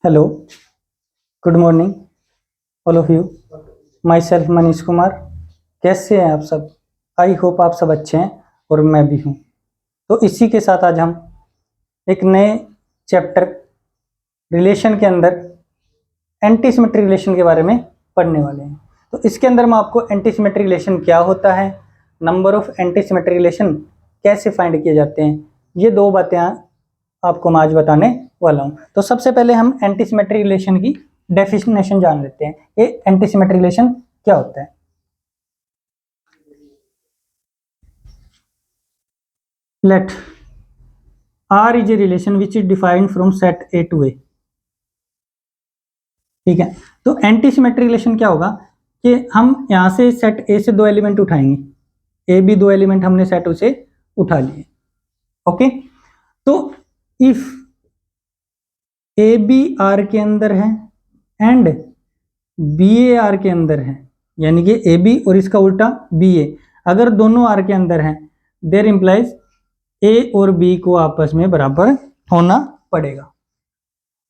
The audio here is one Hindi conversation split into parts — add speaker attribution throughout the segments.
Speaker 1: Hello, good morning all of you. My self Manish Kumar. कैसे हैं आप सब? आई होप आप सब अच्छे हैं और मैं भी हूँ। तो इसी के साथ आज हम एक नए चैप्टर रिलेशन के अंदर एंटी सिमेट्री रिलेशन के बारे में पढ़ने वाले हैं। तो इसके अंदर मैं आपको एंटी सिमेट्री रिलेशन क्या होता है, number of anti symmetry relation कैसे फाइंड किए जाते हैं, ये दो बातें आपको मैं आज बताने वाला हूँ। तो सबसे पहले हम एंटी सिमेट्री रिलेशन की डेफिनेशन जान लेते हैं। ये एंटी सिमेट्री रिलेशन क्या होता है? Let R is a relation which is defined from set A to A। ठीक है, तो एंटी सिमेट्री रिलेशन क्या होगा कि हम यहां से सेट A से दो एलिमेंट उठाएंगे, ए बी दो एलिमेंट हमने सेट U से उठा लिए। ओके, तो इफ ए बी आर के अंदर है एंड बी ए आर के अंदर है, यानी कि ए बी और इसका उल्टा बी ए, अगर दोनों आर के अंदर हैं, देयर इंप्लाइज ए और बी को आपस में बराबर होना पड़ेगा।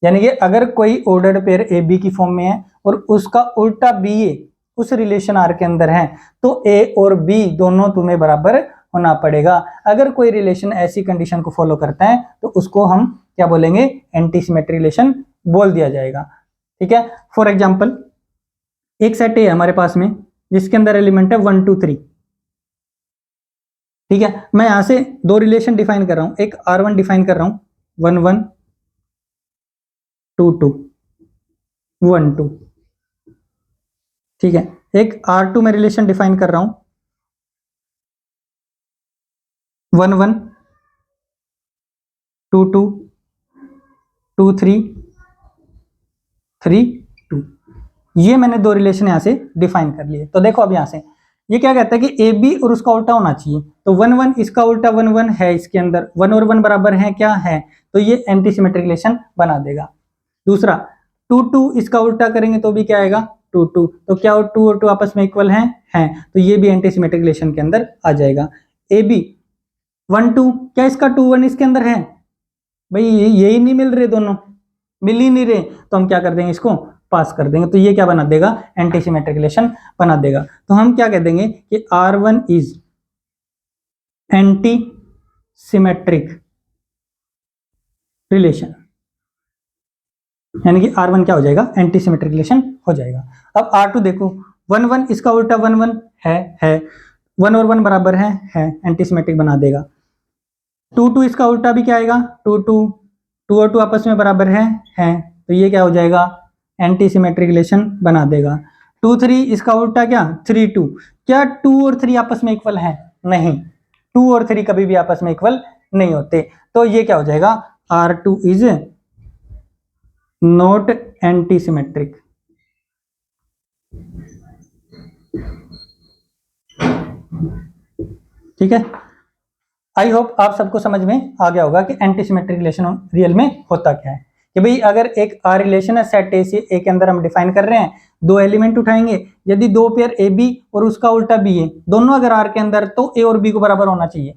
Speaker 1: यानी कि अगर कोई ऑर्डर्ड पेयर ए बी की फॉर्म में है और उसका उल्टा बी ए उस रिलेशन आर के अंदर है, तो ए और बी दोनों तुम्हें बराबर होना पड़ेगा। अगर कोई रिलेशन ऐसी कंडीशन को फॉलो करता है तो उसको हम क्या बोलेंगे? एंटी सिमेट्री रिलेशन बोल दिया जाएगा। ठीक है, फॉर एग्जाम्पल एक सेट ए है हमारे पास में जिसके अंदर एलिमेंट है 1 2 3। ठीक है, मैं यहां से दो रिलेशन डिफाइन कर रहा हूं, एक R1 डिफाइन कर रहा हूं 1 1 2 2 1 2। ठीक है, एक R2 में रिलेशन डिफाइन कर रहा हूं 1 1 2 2 2 3 3 2। ये मैंने दो रिलेशन यहां से डिफाइन कर लिए। तो देखो अब यहां से ये क्या कहता है कि ए बी और उसका उल्टा होना चाहिए। तो 1 1 इसका उल्टा 1 1 है, इसके अंदर 1 और 1 बराबर है, क्या है? तो ये एंटी सिमेट्रिक रिलेशन बना देगा। दूसरा 2 2 इसका उल्टा करेंगे तो भी क्या आएगा? 2 2। तो क्या 2 और 2 आपस में इक्वल हैं? तो ये भी एंटी सिमेट्रिक रिलेशन के अंदर आ जाएगा। ए बी 1 2, क्या इसका 2 1 इसके अंदर है? भाई यही नहीं मिल रहे, दोनों मिल ही नहीं रहे, तो हम क्या कर देंगे? इसको पास कर देंगे। तो ये क्या बना देगा? एंटी सिमेट्रिक रिलेशन बना देगा। तो हम क्या कह देंगे कि R1 is anti symmetric relation, यानी कि R1 क्या हो जाएगा? एंटी सिमेट्रिक रिलेशन हो जाएगा। अब R2 देखो 1 1 इसका उल्टा 1 1 है 1 और 1 बराबर है, एंटी सिमेट्रिक बना देगा। 2 2 इसका उल्टा भी क्या आएगा? 2 2 2 और 2 आपस में बराबर है, तो ये क्या हो जाएगा? एंटी सिमेट्रिक रिलेशन बना देगा। 2 3 इसका उल्टा क्या? 3 2। क्या 2 और 3 आपस में इक्वल है? नहीं, 2 और 3 कभी भी आपस में इक्वल नहीं होते। तो ये क्या हो जाएगा? R2 is not anti symmetric. ठीक है, आई होप आप सबको समझ में आ गया होगा कि एंटी सिमेट्रिक रिलेशन रियल में होता क्या है। कि भाई अगर एक आर रिलेशन है सेट ए से ए के अंदर हम डिफाइन कर रहे हैं, दो एलिमेंट उठाएंगे, यदि दो पेयर ए बी और उसका उल्टा बी है, दोनों अगर आर के अंदर, तो ए और बी को बराबर होना चाहिए।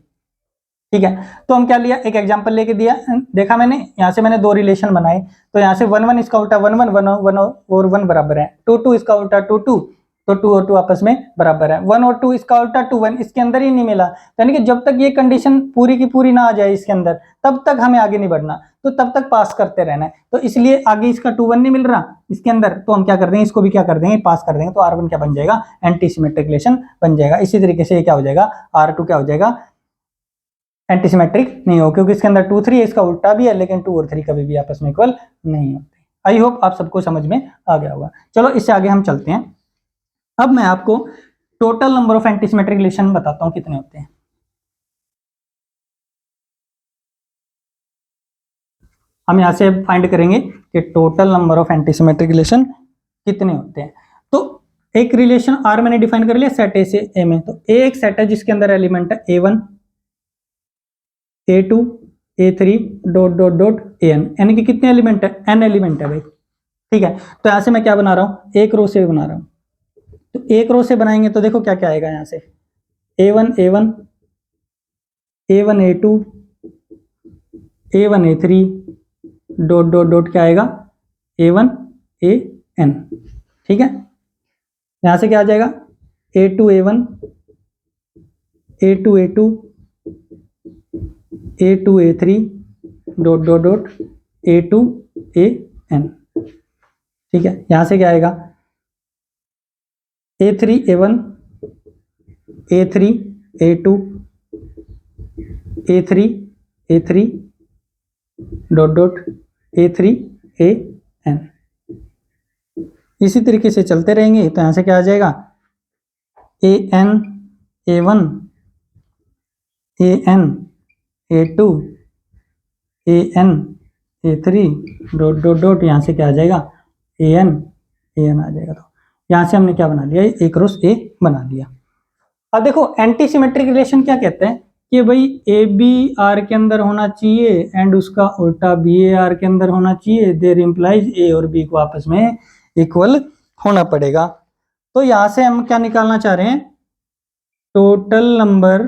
Speaker 1: ठीक है, तो हम क्या लिया? एक एग्जांपल लेके दिया, देखा मैंने यहां से मैंने दो रिलेशन बनाए। तो यहां से 1 1 इसका उल्टा 1 1 1 और 1 बराबर है, 2 2 इसका उल्टा 2 2, तो 2 और 2 आपस में बराबर है। 1 और 2 इसका उल्टा 2 1 इसके अंदर ही नहीं मिला, यानी कि जब तक ये कंडीशन पूरी की पूरी ना आ जाए इसके अंदर, तब तक हमें आगे नहीं बढ़ना, तो तब तक पास करते रहना है। तो इसलिए आगे इसका 2 1 नहीं मिल रहा इसके अंदर, तो हम क्या कर देंगे? इसको भी क्या कर देंगे? पास कर देंगे। तो R1 क्या बन जाएगा? एंटी सिमेट्रिक रिलेशन बन जाएगा। इसी तरीके से ये क्या हो जाएगा? R2 क्या हो जाएगा? एंटी सिमेट्रिक नहीं हो, क्योंकि इसके अंदर 2 3 है, इसका उल्टा भी है, लेकिन 2 और 3 कभी भी आपस में इक्वल नहीं होते। आई होप आप सबको समझ में आ गया होगा। चलो इससे आगे हम चलते हैं। अब मैं आपको total number of anti symmetric relation बताता हूं कितने होते हैं। हम यहां से फाइंड करेंगे कि total number of anti symmetric relation कितने होते हैं। तो एक रिलेशन R मैंने डिफाइन कर लिया सेट ए से ए में। तो ए एक सेट है जिसके अंदर एलिमेंट है A1 A2 A3 dot dot dot AN, यानी कि कितने एलिमेंट है? N एलिमेंट है भाई। ठीक है, तो यहां से मैं क्या बना रहा हूं? एक रो से बना रहा हूं। तो एक रो से बनाएंगे तो देखो क्या क्या आएगा यहां से? A1 A1 A1 A2 A1 A3 dot dot dot क्या आएगा? A1 AN, ठीक है। यहां से क्या आ जाएगा A2 A1 A2 A2 A2 A3 dot dot dot A2 AN, ठीक है। यहां से क्या आएगा A3 A1 A3 A2 A3 A3 dot dot A3 AN। इसी तरीके से चलते रहेंगे। तो यहां से क्या आ जाएगा AN A1 AN A2 AN A3 dot dot dot, यहाँ से क्या आ जाएगा AN AN आ जाएगा। तो यहाँ से हमने क्या बना लिया, A क्रॉस A बना लिया। अब देखो एंटी सिमेट्रिक रिलेशन क्या कहते हैं कि भाई ए बी आर के अंदर होना चाहिए एंड उसका उल्टा बी ए आर के अंदर होना चाहिए, देयर इंप्लाइज ए और बी को आपस में इक्वल होना पड़ेगा। तो यहां से हम क्या निकालना चाह रहे हैं, total number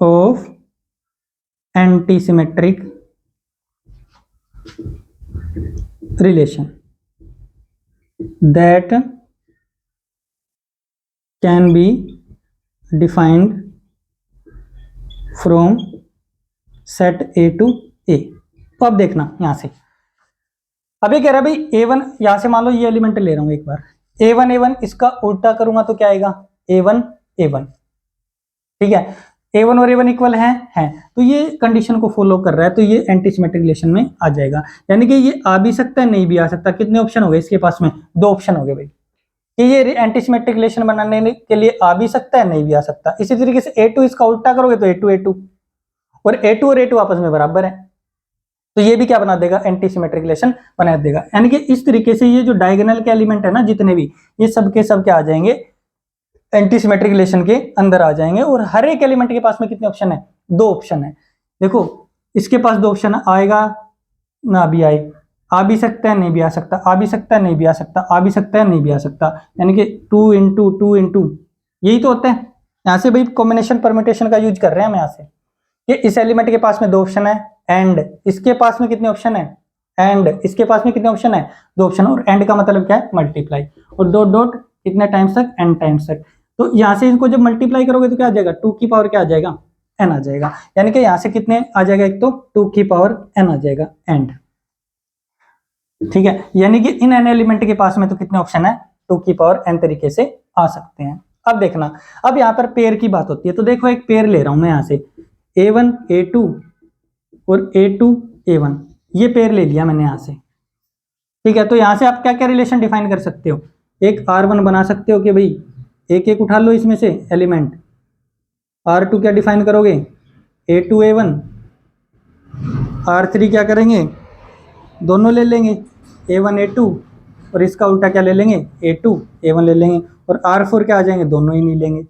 Speaker 1: of anti symmetric relation that can be defined from set A to A। तो अब देखना यहां से, अब ये कह रहा है भाई A1, यहां से मान लो ये एलिमेंट ले रहा हूं एक बार, A1 A1, इसका उल्टा करूंगा तो क्या आएगा A1 A1, ठीक है। A1 और A1 इक्वल है, तो ये कंडीशन को फॉलो कर रहा है, तो ये एंटी सिमेट्रिक रिलेशन में आ जाएगा। यानी कि ये आ भी सकता है, नहीं भी आ सकता। कितने ऑप्शन हो गए इसके पास में, 2 ऑप्शन हो गए भाई कि ये एंटी सिमेट्रिक रिलेशन बनाने के लिए आ भी सकता है, नहीं भी आ सकता। इसी तरीके से A2 इसका उल्टा करोगे तो A2 A2, और A2 और A2 आपस में बराबर है, तो ये भी क्या बना देगा, एंटी सिमेट्रिक रिलेशन बना देगा। यानी कि इस तरीके से ये जो डायगोनल के एलिमेंट है ना जितने भी, ये सब के सब क्या आ जाएंगे, एंटी सिमेट्रिक रिलेशन के अंदर आ जाएंगे। और हर एक एलिमेंट के पास में कितने ऑप्शन है, 2 ऑप्शन है। देखो इसके पास 2 ऑप्शन आएगा ना भी आए, आ भी सकता है, नहीं भी आ सकता, आ भी सकता है, नहीं भी आ सकता, आ भी सकता है, नहीं भी आ सकता। यानी कि 2 इंटू 2 इंटू, यही तो होता है। यहाँ से भाई कॉम्बिनेशन परम्यूटेशन का यूज कर रहे हैं हम यहाँ से, कि इस एलिमेंट के पास में 2 ऑप्शन है एंड इसके पास में कितने ऑप्शन है, एंड इसके पास में कितने ऑप्शन है, 2 ऑप्शन। और एंड का मतलब क्या है, मल्टीप्लाई, और डॉट डॉट कितने टाइम्स तक, n टाइम्स तक। तो यहां से इनको जब मल्टीप्लाई करोगे तो क्या आ जाएगा, 2 की पावर क्या आ जाएगा, n आ जाएगा। यानी कि यहां से कितने आ जाएगा, एक तो 2 की पावर n आ जाएगा एंड, ठीक है। यानी कि इन n एलिमेंट के पास में तो कितने ऑप्शन है, 2 की पावर n तरीके से आ सकते हैं। अब देखना, अब यहाँ पर पेयर की बात होती है। तो देखो एक पेयर ले रहा हूं मैं यहाँ से, A1 A2 और A2 A1, ये पेयर ले लिया मैंने यहाँ से, ठीक है। तो यहां से आप क्या क्या रिलेशन डिफाइन कर सकते हो, एक R1 बना सकते हो कि भाई एक एक उठा लो इसमें से एलिमेंट। R2 क्या डिफाइन करोगे, A2 A1, R3 क्या करेंगे, दोनों ले लेंगे A1 A2, और इसका उल्टा क्या ले लेंगे, A2 A1 ले लेंगे। और R4 क्या आ जाएंगे, दोनों ही नहीं लेंगे,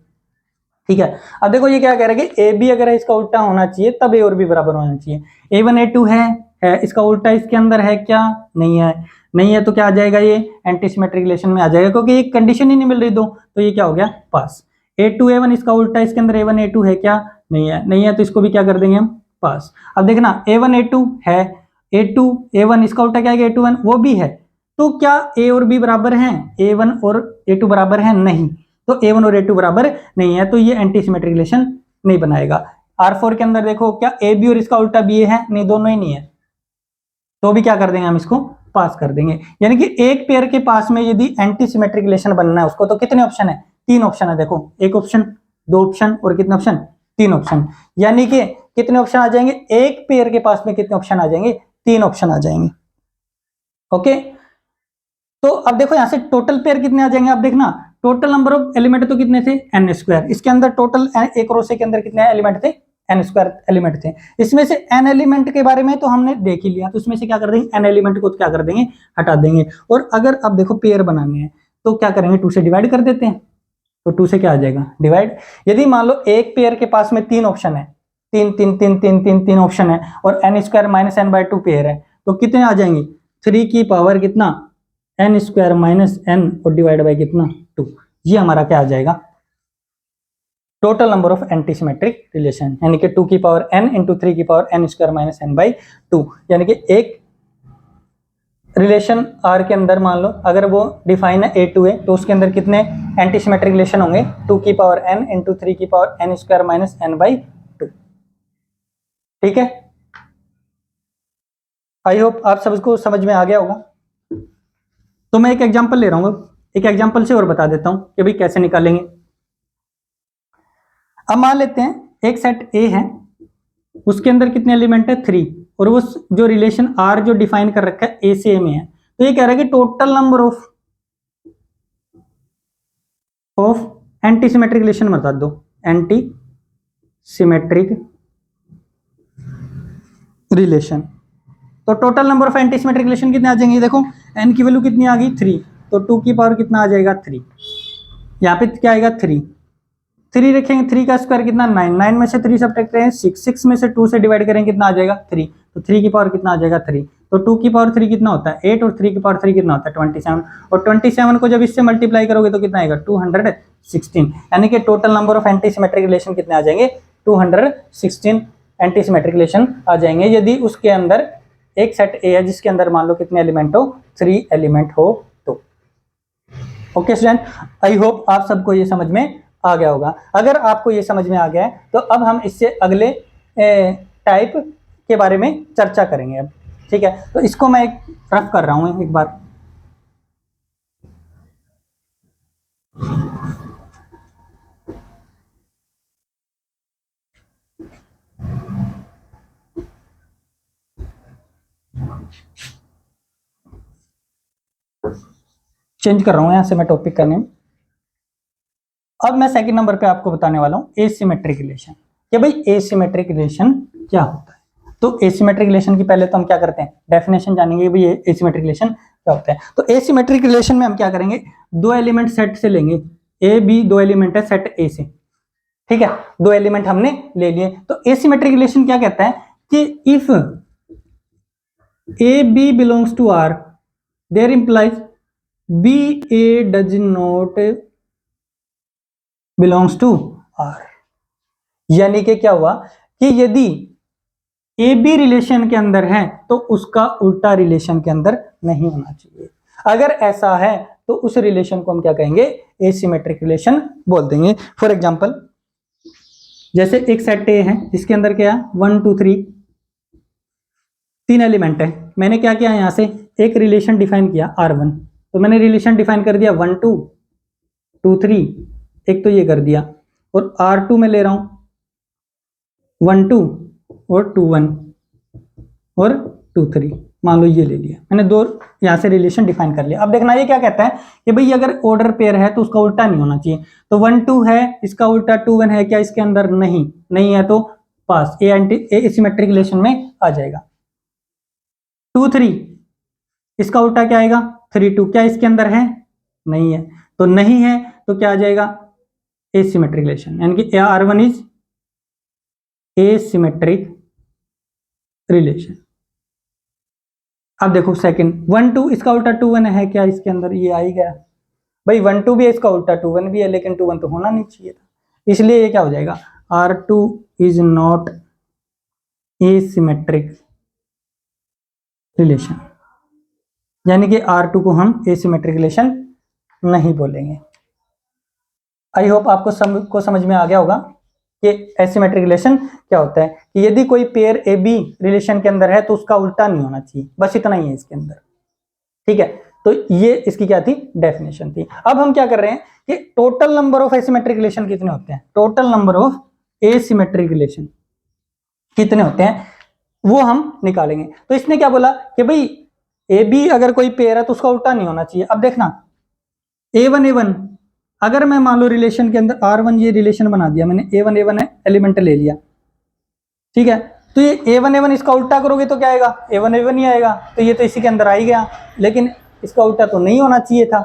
Speaker 1: ठीक है। अब देखो ये क्या कह रहा है कि AB अगर इसका उल्टा होना चाहिए तब A और B बराबर होना चाहिए। A1 A2 है, इसका उल्टा इसके अंदर है क्या, नहीं है, नहीं है तो क्या आ जाएगा, ये एंटी सिमेट्रिक रिलेशन में आ जाएगा, क्योंकि ये कंडीशन ही नहीं मिल रही दो, तो ये क्या हो गया, पास। A2 A1 इसका उल्टा इसके अंदर A1 A2 है क्या, नहीं है, नहीं है तो इसको भी क्या कर देंगे हम, पास। अब देखना A1 A2 है, A2 A1 इसका उल्टा क्या है, A2 1 वो भी है, तो क्या A और B बराबर हैं, A1 और A2 बराबर हैं, नहीं, तो A1 और A2 बराबर नहीं है, तो ये एंटी सिमेट्रिक रिलेशन नहीं बनाएगा। R4 के अंदर देखो क्या AB और इसका उल्टा BA है, नहीं, दोनों ही नहीं है, तो भी क्या कर देंगे हम, इसको पास कर देंगे। यानी कि एक पेयर के पास में यदि एंटी सिमेट्रिक रिलेशन बनना है उसको, तो कितने ऑप्शन है, 3 ऑप्शन है। देखो एक ऑप्शन, 2 ऑप्शन और कितने ऑप्शन, 3 ऑप्शन। यानी कि कितने ऑप्शन आ जाएंगे, एक पेयर के पास में कितने ऑप्शन आ जाएंगे, 3 ऑप्शन आ जाएंगे। ओके, तो अब देखो यहां से टोटल पेयर कितने आ जाएंगे, आप देखना टोटल नंबर ऑफ एलिमेंट तो कितने थे, n²। इसके अंदर टोटल एक रो से के अंदर कितने एलिमेंट थे, n² एलिमेंट थे। इसमें से n एलिमेंट के बारे में तो हमने देख ही लिया, तो इसमें से क्या कर देंगे, n एलिमेंट को क्या कर देंगे, हटा देंगे। और अगर अब देखो पेयर बनाने हैं तो क्या करेंगे, 2 से डिवाइड कर देते हैं, तो 2 से क्या आ जाएगा, डिवाइड। यदि मान लो एक पेयर के पास में 3 ऑप्शन है, 3 ऑप्शन है, और n² - n/2 पेयर है, तो कितने आ जाएंगे, 3 की पावर कितना, n² - n और डिवाइड बाय कितना, 2। ये हमारा क्या आ जाएगा, total number of anti symmetric relation, यानी कि 2 की पावर n इंटू 3 की पावर n² - n/2, यानी कि एक रिलेशन आर के अंदर मान लो अगर वो डिफाइन है A2 है तो उसके अंदर कितने एंटी सिमेट्रिक रिलेशन होंगे 2 की पावर n इंटू 3 की power n square minus n/2। ठीक है, आई होप आप सबको समझ में आ गया होगा। तो मैं एक एग्जांपल ले रहा हूँ, एक एग्जांपल से और बता देता हूँ कि भाई कैसे निकालेंगे। अब मान लेते हैं एक सेट A है, उसके अंदर कितने एलिमेंट है 3, और वो जो रिलेशन R जो डिफाइन कर रखा है A से A में है, तो ये कह रहा है कि total number of anti symmetric relation बता दो, एंटी सिमेट्रिक रिलेशन। तो total number of anti symmetric relation कितने आ जाएंगे, देखो n की वैल्यू कितनी आ गई 3, तो 2 की पावर कितना आ जाएगा 3, यहाँ पे क्या आएगा 3 रखेंगे, 3 का स्क्वायर कितना 9, 9 में से 3 सब्ट्रैक्ट करें 6, 6 में से 2 से डिवाइड करेंगे कितना आ जाएगा 3, तो 3 की पावर कितना आ जाएगा 3, तो 2 की पावर 3 कितना होता है 8, और 3 की पावर 3 कितना होता है 27, और 27 को जब इससे मल्टीप्लाई करोगे तो कितना आएगा 216, यानी कि total number of anti symmetric relation कितने आ जाएंगे 216 एंटी सिमेट्रिक रिलेशन आ जाएंगे, यदि उसके अंदर एक सेट ए है जिसके अंदर मान लो कितने एलिमेंट हो 3 एलिमेंट हो तो। ओके स्टूडेंट, आई होप आप सबको ये समझ में आ गया होगा। अगर आपको ये समझ में आ गया है तो अब हम इससे अगले टाइप के बारे में चर्चा करेंगे अब। ठीक है, तो इसको मैं एक रफ कर रहा हूं एक बार। चेंज कर रहा हूं यहां से मैं टॉपिक का नेम। अब मैं सेकंड नंबर पे आपको बताने वाला हूं एसिमेट्रिक रिलेशन, कि भाई एसिमेट्रिक रिलेशन क्या होता है। तो एसिमेट्रिक रिलेशन की पहले तो हम क्या करते हैं डेफिनेशन जानेंगे, भाई एसिमेट्रिक रिलेशन क्या होता है। तो एसिमेट्रिक रिलेशन में हम क्या करेंगे, दो एलिमेंट सेट से लेंगे, ए बी दो एलिमेंट है सेट ए से, ठीक है, दो एलिमेंट हमने ले लिए। तो एसिमेट्रिक रिलेशन क्या कहता है कि if A B belongs to R there implies B A does not belongs to R, यानी कि क्या हुआ कि यदि ए बी रिलेशन के अंदर है तो उसका उल्टा रिलेशन के अंदर नहीं होना चाहिए। अगर ऐसा है तो उस रिलेशन को हम क्या कहेंगे एसिमेट्रिक रिलेशन बोल देंगे। फॉर एग्जांपल जैसे एक सेट ए है जिसके अंदर क्या है 1 2 3 तीन एलिमेंट है, मैंने क्या किया यहां से एक रिलेशन डिफाइन किया R1, तो मैंने रिलेशन डिफाइन कर दिया 1 2 2 3, एक तो ये कर दिया, और R2 में ले रहा हूं 1 2 और 2 1 और 2 3, मान लो ये ले लिया मैंने, दो यहां से रिलेशन डिफाइन कर लिया। अब देखना ये क्या कहता है कि भाई अगर ऑर्डर पेयर है तो उसका उल्टा नहीं होना चाहिए, तो 1 2 है इसका उल्टा 2 1 है क्या इसके अंदर, नहीं है तो पास ए एसिमेट्रिक रिलेशन में आ जाएगा। 2 3 इसका उल्टा क्या आएगा 3 2, क्या इसके अंदर है, नहीं है, तो नहीं है तो क्या आ जाएगा एसिमेट्रिक रिलेशन, यानी कि R1 इज एसिमेट्रिक रिलेशन। अब देखो सेकंड 1 2 इसका उल्टा 2 1 है क्या इसके अंदर, ये आ ही गया भाई, 1 2 भी है इसका उल्टा 2 1 भी है, लेकिन 2 1 तो होना नहीं चाहिए था, इसलिए ये क्या हो जाएगा R2 is not asymmetric relation, यानी कि R2 को हम एसिमेट्रिक रिलेशन नहीं बोलेंगे। आई होप आपको समझ में आ गया होगा कि एसिमेट्रिक रिलेशन क्या होता है, कि यदि कोई पेयर ए बी रिलेशन के अंदर है तो उसका उल्टा नहीं होना चाहिए, बस इतना ही है इसके अंदर। ठीक है, तो ये इसकी क्या थी डेफिनेशन थी। अब हम क्या कर रहे हैं कि total number of asymmetric relation कितने होते हैं, total number of asymmetric relation कितने होते हैं वो हम निकालेंगे। तो इसने क्या बोला कि भाई ए बी अगर कोई पेयर है तो उसका उल्टा नहीं होना चाहिए। अब देखना A1 अगर मैं मान लो रिलेशन के अंदर R1 ये रिलेशन बना दिया मैंने, A1 एलिमेंट ले लिया, ठीक है, तो ये A1 इसका उल्टा करोगे तो क्या आएगा A1 ही आएगा, तो ये तो इसी के अंदर आ ही गया, लेकिन इसका उल्टा तो नहीं होना चाहिए था,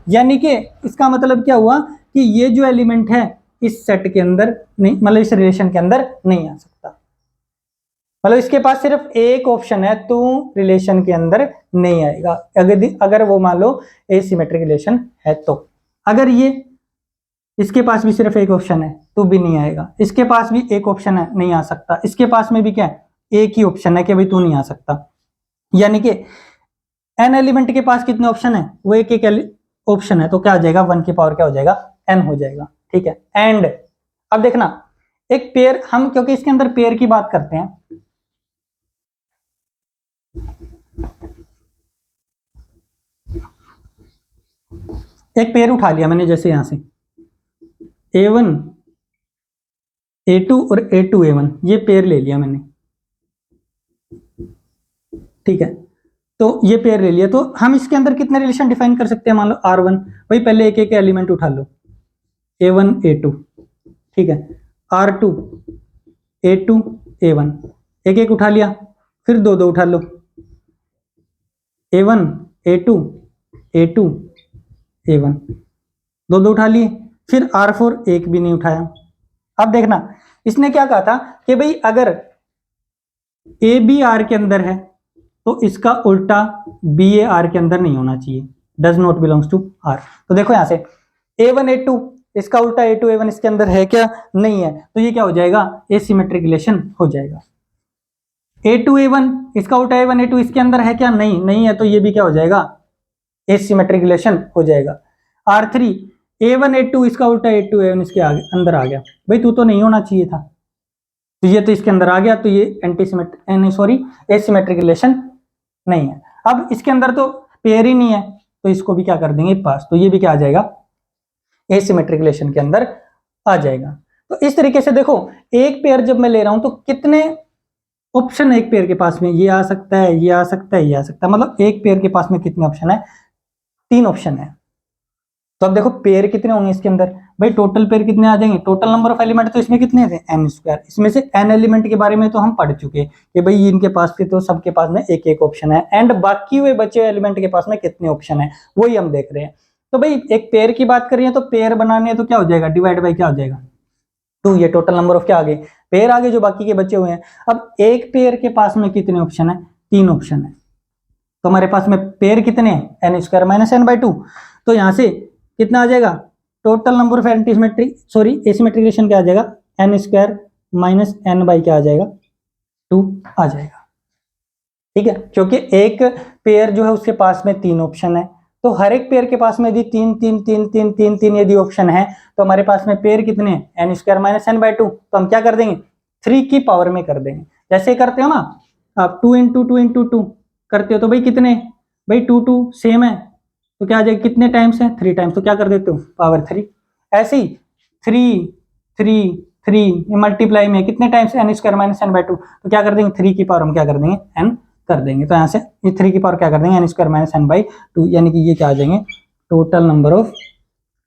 Speaker 1: यानी कि इसका मतलब क्या हुआ कि ये जो एलिमेंट है इस सेट के अंदर नहीं, मतलब इस रिलेशन के अंदर नहीं आ सकता, मतलब इसके पास सिर्फ एक ऑप्शन है तो रिलेशन के अंदर नहीं आएगा, अगर वो मान लो एसिमेट्रिक रिलेशन है तो। अगर ये इसके पास भी सिर्फ एक ऑप्शन है तो भी नहीं आएगा, इसके पास भी एक ऑप्शन है नहीं आ सकता, इसके पास में भी क्या है एक ही ऑप्शन है कि भाई तू नहीं आ सकता, यानी कि n एलिमेंट के पास कितने ऑप्शन है, वो एक एक ऑप्शन है, तो क्या हो जाएगा 1 की पावर क्या हो जाएगा n हो जाएगा, ठीक है। एंड अब देखना एक पेयर, हम क्योंकि इसके अंदर पेयर की बात करते हैं, एक पेयर उठा लिया मैंने, जैसे यहां से a1 a2 और a2 a1, ये पेयर ले लिया मैंने, ठीक है। तो ये पेयर ले लिया, तो हम इसके अंदर कितने रिलेशन डिफाइन कर सकते हैं, मान लो R1, भाई पहले एक एक एलिमेंट उठा लो, A1 A2, ठीक है, R2 A2 A1, एक एक उठा लिया, फिर दो दो उठा लो, A1 A2 A2 A1, दो दो उठा लिए, फिर R4 एक भी नहीं उठाया। अब देखना इसने क्या कहा था कि भाई अगर ए बी आर के अंदर है तो इसका उल्टा बी ए आर के अंदर नहीं होना चाहिए, does not belongs to R. तो देखो यहां से A1 A2, इसका उल्टा A2 A1 इसके अंदर है क्या, नहीं है, तो ये क्या हो जाएगा एसिमेट्रिक रिलेशन हो जाएगा। A2 A1, इसका उल्टा A1 A2 इसके अंदर है क्या, नहीं, नहीं है, तो ये भी क्या हो जाएगा एसिमेट्रिक रिलेशन हो जाएगा। R3 A1 A2, इसका उल्टा A2 A1 इसके आगे अंदर आ गया, भाई तू तो नहीं होना चाहिए था, तो ये तो इसके अंदर आ गया, तो ये एसिमेट्रिक रिलेशन नहीं है। अब इसके अंदर तो पेयर ही नहीं है, तो इसको भी क्या कर देंगे पास, तो ये भी क्या आ जाएगा एसिमेट्रिक रिलेशन के अंदर आ जाएगा। तो इस तरीके से देखो एक पेयर जब मैं ले रहा हूं तो कितने ऑप्शन है एक पेयर के पास में, ये आ सकता है, ये आ सकता है, ये आ सकता है, मतलब एक पेयर के पास में कितने ऑप्शन है, 3 ऑप्शन है। तो अब देखो पेयर कितने होंगे इसके अंदर, भाई टोटल पेयर कितने आ जाएंगे, टोटल नंबर ऑफ एलिमेंट तो इसमें कितने थे n², इसमें से n एलिमेंट के बारे में तो हम पढ़ चुके कि भाई इनके पास के तो सबके पास में एक एक ऑप्शन है, एंड बाकी हुए बचे एलिमेंट के पास में कितने ऑप्शन है वही हम देख रहे हैं। तो भाई एक पेयर की बात करिए तो पेयर बनाने तो क्या हो जाएगा, डिवाइड बाई क्या हो जाएगा 2, ये टोटल नंबर ऑफ क्या आगे पेयर आगे जो बाकी के बचे हुए हैं। अब एक पेयर के पास में कितने ऑप्शन है, 3 ऑप्शन है, तो हमारे पास में पेयर कितने हैं n² - n/2, तो यहां से कितना आ जाएगा total number of asymmetric relation क्या आ जाएगा n² - n/ क्या आ जाएगा 2 आ जाएगा, ठीक है। क्योंकि एक पेयर जो है उसके पास में 3 ऑप्शन है, तो हर एक पेयर के पास में यदि 3 3 3 3 3 3 यदि ऑप्शन है तो हमारे पास में पेयर कितने हैं n² - n/2, तो हम क्या कर देंगे 3 की पावर में कर देंगे, जैसे करते हो ना आप 2 × 2 × 2 करते हो, तो भाई कितने, भाई 2 2 सेम है, तो क्या आ जाएगा कितने टाइम्स है 3 टाइम्स, तो क्या कर देते हो पावर 3। ऐसे ही 3 3 3 मल्टीप्लाई में कितने टाइम्स n² - n/2, तो क्या कर देंगे 3 की पावर हम क्या कर देंगे n कर देंगे, तो यहाँ से ये 3 की पावर क्या कर देंगे n² - n/2, यानी कि ये क्या आ जाएंगे total number of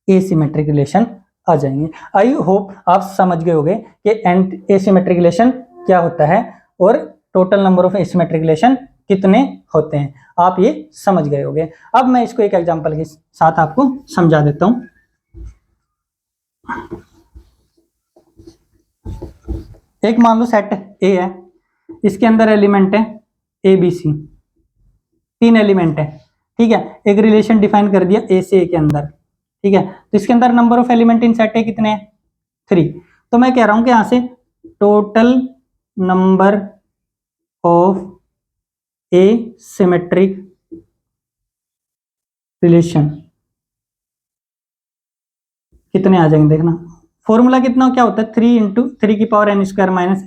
Speaker 1: asymmetric relation आ जाएंगे। आई होप आप समझ गए होंगे कि एसिमेट्रिक रिलेशन क्या होता है और total number of asymmetric relation कितने होते हैं, आप ये समझ गए होंगे। अब मैं इसको एक एग्जांपल के साथ आपको समझा देता हूं। एक मान लो सेट ए है, इसके अंदर एलिमेंट है ए बी सी, 3 एलिमेंट है, ठीक है। एक रिलेशन डिफाइन कर दिया ए से ए के अंदर, ठीक है, तो इसके अंदर number of element in set ए कितने हैं 3, तो मैं कह रहा हूं कि यहां से total number of asymmetric relation कितने आ जाएंगे, देखना फॉर्मूला कितना क्या होता है 3 × 3 की पावर n² -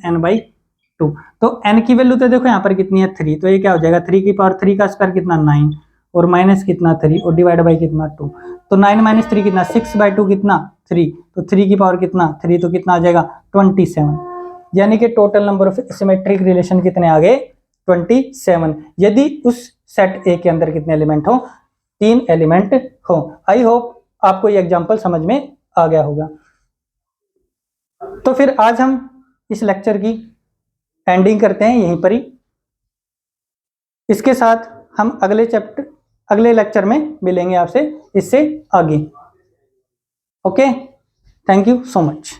Speaker 1: n/2, तो n की वैल्यू तो देखो यहाँ पर कितनी है 3, तो ये क्या हो जाएगा 3 की पावर 3 का स्क्वायर कितना 9 और माइनस कितना 3 और डिवाइड बाई कितना 2, तो 9 - 3 कितना 6/2 कितना 3, तो 3 की पावर कितना 3, तो कितना आ जाएगा 27, यानी कि total number of symmetric relation कितने आ गए 27, यदि उस सेट ए के अंदर कितने एलिमेंट हो 3 एलिमेंट हो। आई होप आपको ये एग्जांपल समझ में आ गया होगा। तो फिर आज हम इस लेक्चर की एंडिंग करते हैं यहीं पर ही, इसके साथ हम अगले लेक्चर में मिलेंगे आपसे इससे आगे। Okay, thank you so much.